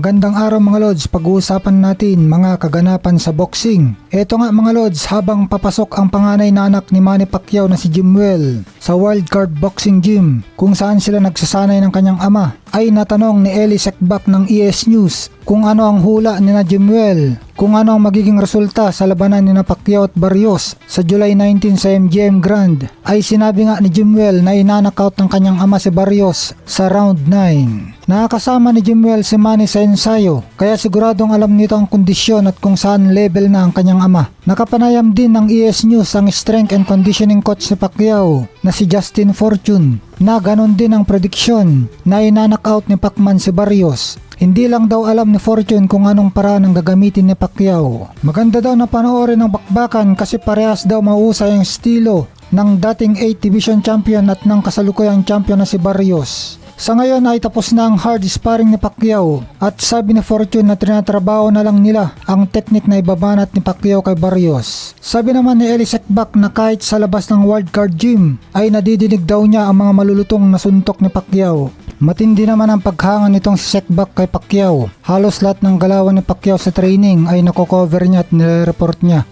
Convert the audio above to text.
Magandang araw mga Lods, pag-uusapan natin mga kaganapan sa boxing. Eto nga mga Lods, habang papasok ang panganay na anak ni Manny Pacquiao na si Jimwell sa Wildcard Boxing Gym kung saan sila nagsasanay ng kanyang ama, ay natanong ni Elie Seckbach ng ES News kung ano ang hula ni na Jimwell, kung ano ang magiging resulta sa labanan ni na Pacquiao at Barrios sa July 19 sa MGM Grand. Ay sinabi nga ni Jimwell na inanakaut ng kanyang ama si Barrios sa round 9. Nakakasama ni Jimwell si Manny sa ensayo, kaya siguradong alam nito ang kondisyon at kung saan level na ang kanyang ama. Nakapanayam din ng ES News ang strength and conditioning coach ni Pacquiao na si Justin Fortune na ganon din ang prediksyon na inanakaut ni Pacman si Barrios. Hindi lang daw alam ni Fortune kung anong paraan ang gagamitin ni Pacquiao. Maganda daw na panoorin ang bakbakan kasi parehas daw mahusay ang estilo ng dating 8 Division Champion at ng kasalukuyang champion na si Barrios. Sa ngayon ay tapos na ang hard sparring ni Pacquiao at sabi ni Fortune na trinatrabaho na lang nila ang teknik na ibabanat ni Pacquiao kay Barrios. Sabi naman ni Elie Seckbach na kahit sa labas ng wildcard gym ay nadidinig daw niya ang mga malulutong na suntok ni Pacquiao. Matindi naman ang paghanga nitong si Seckbach kay Pacquiao. Halos lahat ng galawan ni Pacquiao sa training ay nakocover niya at nire-report niya.